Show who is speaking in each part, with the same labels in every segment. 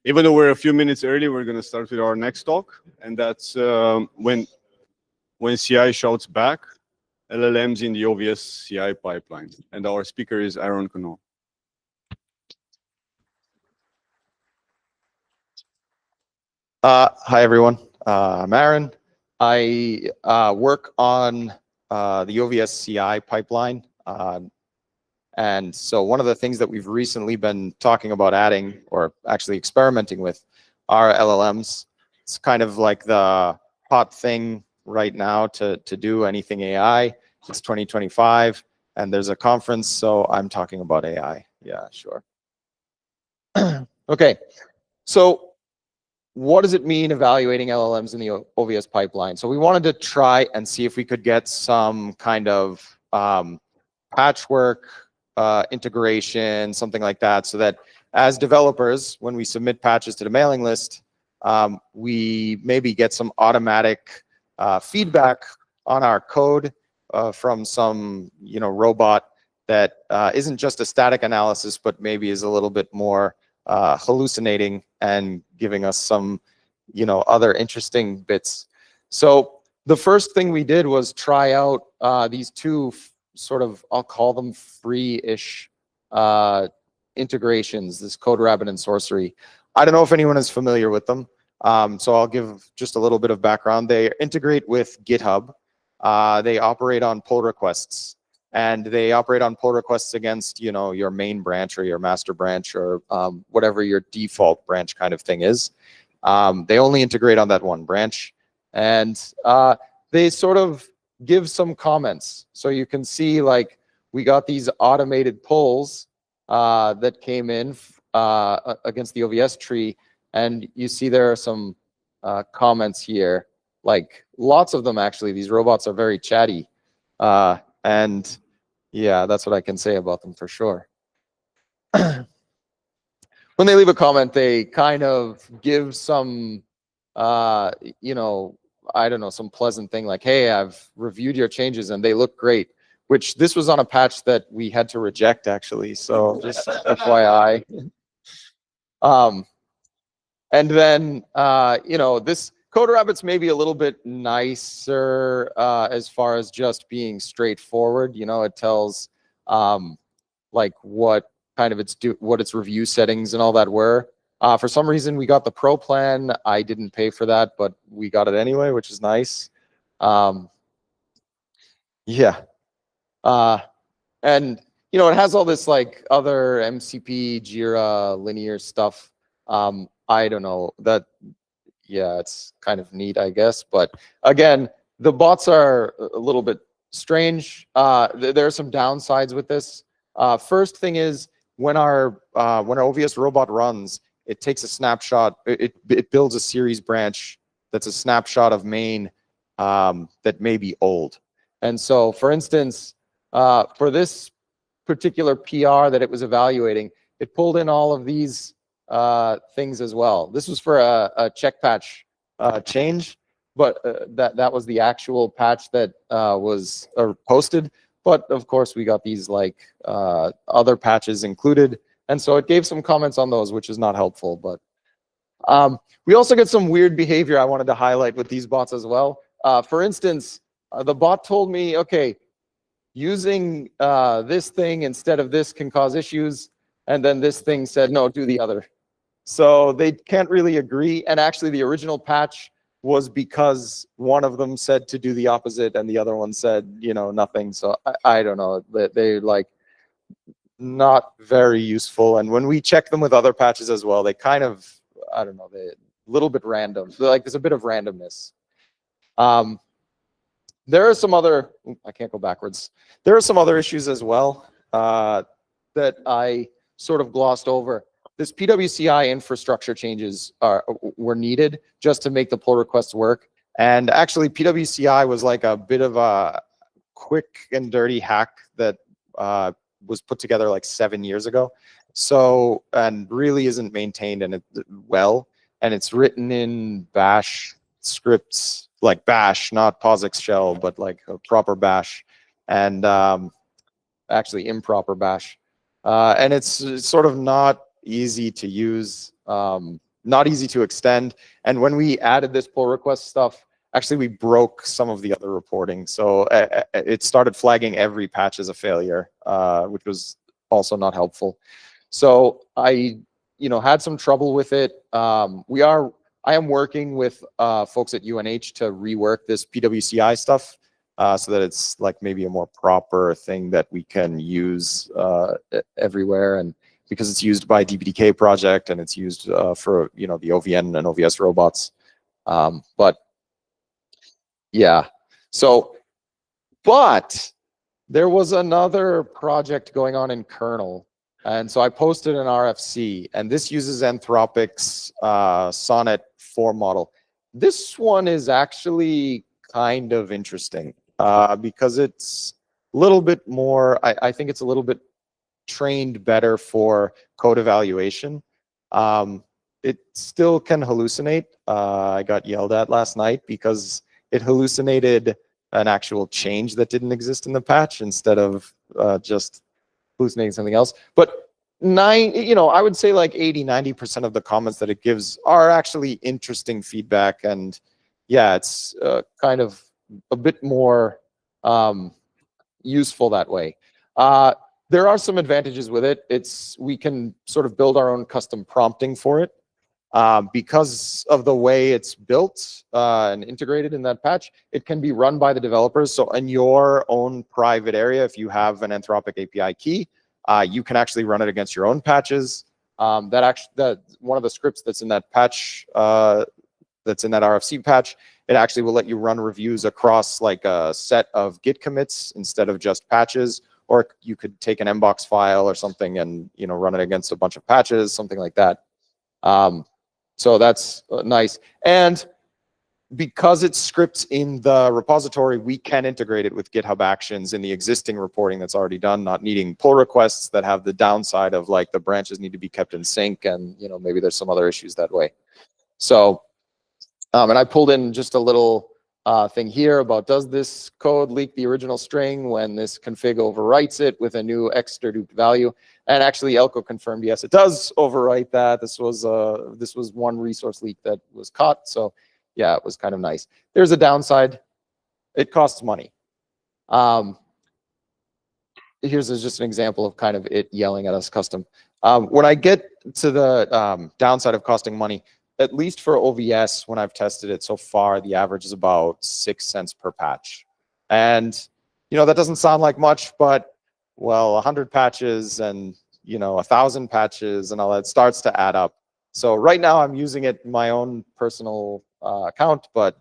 Speaker 1: Even though we're a few minutes early, we're going to start with our next talk, and that's when CI shouts back, LLMs in the OVS CI pipeline. And our speaker is Aaron Connell.
Speaker 2: Hi, everyone. I'm Aaron. I work on the OVS CI pipeline. And so one of the things that we've recently been talking about adding, or actually experimenting with, are LLMs. It's kind of like the hot thing right now to do anything AI. It's 2025, and there's a conference, so I'm talking about AI. Yeah, sure. Okay, so what does it mean evaluating LLMs in the OVS pipeline? So we wanted to try and see if we could get some kind of patchwork, integration, something like that, so that as developers, when we submit patches to the mailing list, we maybe get some automatic feedback on our code from some robot that isn't just a static analysis, but maybe is a little bit more hallucinating and giving us some other interesting bits. So the first thing we did was try out these two sort of, I'll call them free-ish integrations, this CodeRabbit and Sorcery. I don't know if anyone is familiar with them, so I'll give just a little bit of background. They integrate with GitHub. They operate on pull requests, and they operate on pull requests against your main branch or your master branch or whatever your default branch kind of thing is. They only integrate on that one branch, and they sort of give some comments. So you can see, like, we got these automated pulls that came in against the OVS tree, and you see there are some comments here, like lots of them actually. These robots are very chatty, and yeah, that's what I can say about them for sure. When they leave a comment, they kind of give some I don't know, some pleasant thing like, hey, I've reviewed your changes and they look great, which this was on a patch that we had to reject actually. So just FYI. And then, this CodeRabbit's maybe a little bit nicer as far as just being straightforward. It tells like what kind of what its review settings and all that were. For some reason, we got the Pro plan. I didn't pay for that, but we got it anyway, which is nice. Yeah. And, it has all this like other MCP, Jira, linear stuff. I don't know that. Yeah, it's kind of neat, I guess. But again, the bots are a little bit strange. There are some downsides with this. First thing is when our OVS robot runs, it takes a snapshot. It builds a series branch that's a snapshot of main that may be old. And so, for instance, for this particular PR that it was evaluating, it pulled in all of these things as well. This was for a check patch change, but that was the actual patch that was posted. But of course, we got these like other patches included. And so it gave some comments on those, which is not helpful. But we also get some weird behavior I wanted to highlight with these bots as well. For instance, the bot told me, okay, using this thing instead of this can cause issues. And then this thing said, no, do the other. So they can't really agree. And actually, the original patch was because one of them said to do the opposite and the other one said, nothing. So I don't know. They're like not very useful. And when we check them with other patches as well, they kind of, I don't know, they're a little bit random. Like there's a bit of randomness. There are some other, I can't go backwards. There are some other issues as well that I sort of glossed over. This PWCI infrastructure changes were needed just to make the pull requests work. And actually, PWCI was like a bit of a quick and dirty hack that was put together like 7 years ago. So, and really isn't maintained and well. And it's written in Bash scripts, like Bash, not POSIX shell, but like a proper Bash. And actually improper Bash. And it's sort of not easy to use. not easy to extend. And when we added this pull request stuff, actually we broke some of the other reporting. So it started flagging every patch as a failure, which was also not helpful. So I, had some trouble with it. I am working with folks at UNH to rework this PWCI stuff so that it's like maybe a more proper thing that we can use everywhere. And because it's used by DBDK project and it's used for, the OVN and OVS robots. But yeah, so, but there was another project going on in kernel. And so I posted an RFC, and this uses Anthropic's Sonnet 4 model. This one is actually kind of interesting because it's a little bit more, I think it's a little bit trained better for code evaluation. It still can hallucinate. I got yelled at last night because it hallucinated an actual change that didn't exist in the patch instead of just hallucinating something else. But I would say like 80–90% of the comments that it gives are actually interesting feedback. And yeah, it's kind of a bit more useful that way. There are some advantages with it. We can sort of build our own custom prompting for it. Because of the way it's built and integrated in that patch, it can be run by the developers. So in your own private area, if you have an Anthropic API key, you can actually run it against your own patches. That one of the scripts that's in that patch, that's in that RFC patch, it actually will let you run reviews across like a set of Git commits instead of just patches. Or you could take an Mbox file or something and run it against a bunch of patches, something like that. So that's nice. And because it scripts in the repository, we can integrate it with GitHub Actions in the existing reporting that's already done, not needing pull requests that have the downside of like the branches need to be kept in sync, and maybe there's some other issues that way. So, and I pulled in just a little thing here about, does this code leak the original string when this config overwrites it with a new extra-duped value? And actually, Elko confirmed, yes, it does overwrite that. This was one resource leak that was caught. So yeah, it was kind of nice. There's a downside. It costs money. Here's just an example of kind of it yelling at us custom. When I get to the downside of costing money, at least for OVS, when I've tested it so far, the average is about 6 cents per patch. And, that doesn't sound like much, but, well, 100 patches and, 1,000 patches and all that starts to add up. So right now I'm using it in my own personal account, but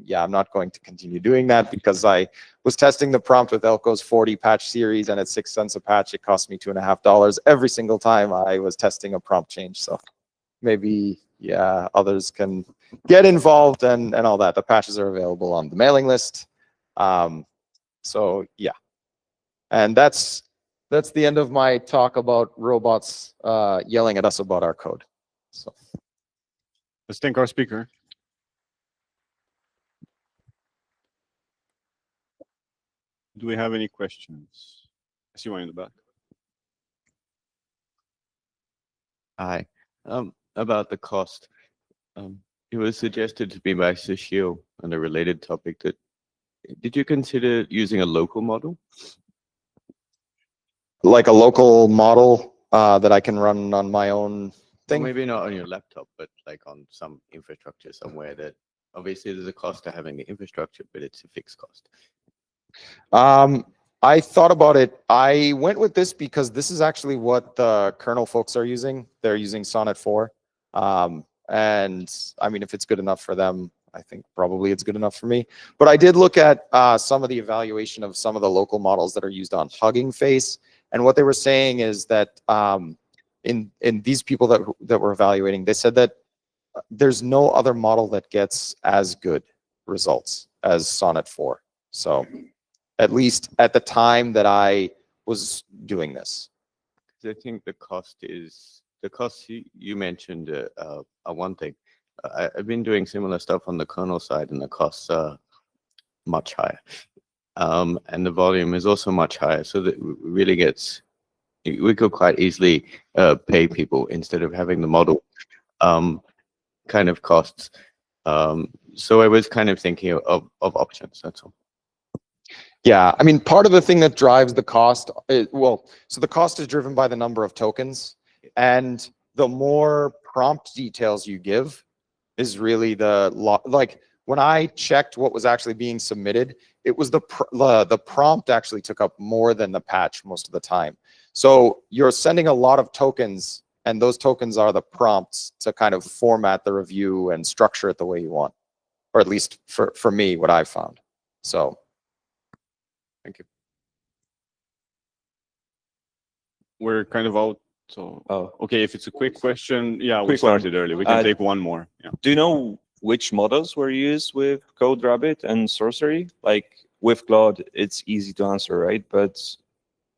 Speaker 2: yeah, I'm not going to continue doing that because I was testing the prompt with Elko's 40 patch series, and at 6 cents a patch, it cost me $2.50 every single time I was testing a prompt change. So maybe, yeah, others can get involved and all that. The patches are available on the mailing list. So yeah, and that's the end of my talk about robots yelling at us about our code. So
Speaker 1: let's thank our speaker. Do we have any questions? I see one in the back.
Speaker 3: Hi. About the cost. It was suggested to me by Sushil on a related topic that, did you consider using a local model?
Speaker 2: Like a local model that I can run on my own thing?
Speaker 3: Well, maybe not on your laptop, but like on some infrastructure somewhere that obviously there's a cost to having the infrastructure, but it's a fixed cost.
Speaker 2: I thought about it. I went with this because this is actually what the kernel folks are using. They're using Sonnet 4. And I mean, if it's good enough for them, I think probably it's good enough for me. But I did look at some of the evaluation of some of the local models that are used on Hugging Face. And what they were saying is that in these people that were evaluating, they said that there's no other model that gets as good results as Sonnet 4. So at least at the time that I was doing this.
Speaker 3: I think the cost you mentioned are one thing. I've been doing similar stuff on the kernel side, and the costs are much higher. And the volume is also much higher, so that really we could quite easily pay people instead of having the model. kind of costs. So I was kind of thinking of options, that's all.
Speaker 2: Yeah, I mean, part of the thing that drives the cost, so the cost is driven by the number of tokens, and the more prompt details you give is really like when I checked what was actually being submitted, it was the prompt actually took up more than the patch most of the time. So you're sending a lot of tokens, and those tokens are the prompts to kind of format the review and structure it the way you want, or at least for me, what I've found. So. Thank you.
Speaker 1: We're kind of out. So, okay, if it's a quick question, yeah, we
Speaker 4: Quick one.
Speaker 1: started early. We can take one more. Yeah.
Speaker 4: Do you know which models were used with CodeRabbit and Sorcery? Like with Claude, it's easy to answer, right? But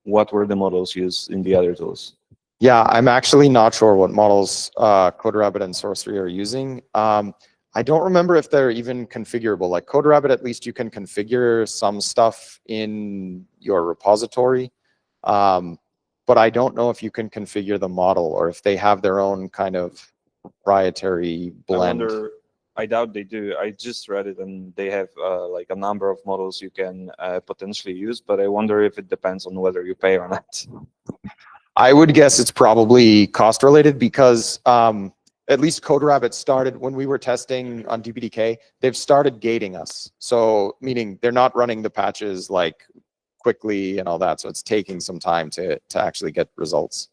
Speaker 4: what were the models used in the other tools?
Speaker 2: Yeah, I'm actually not sure what models CodeRabbit and Sorcery are using. I don't remember if they're even configurable. Like CodeRabbit, at least you can configure some stuff in your repository. But I don't know if you can configure the model or if they have their own kind of proprietary blend.
Speaker 4: I doubt they do. I just read it, and they have like a number of models you can potentially use, but I wonder if it depends on whether you pay or not.
Speaker 2: I would guess it's probably cost related because at least CodeRabbit started when we were testing on DPDK, they've started gating us. So meaning they're not running the patches like quickly and all that. So it's taking some time to actually get results.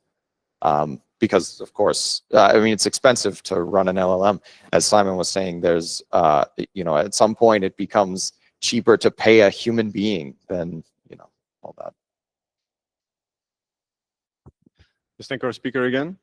Speaker 2: Because of course, I mean, it's expensive to run an LLM. As Simon was saying, there's, at some point it becomes cheaper to pay a human being than, all that.
Speaker 1: Let's thank our speaker again.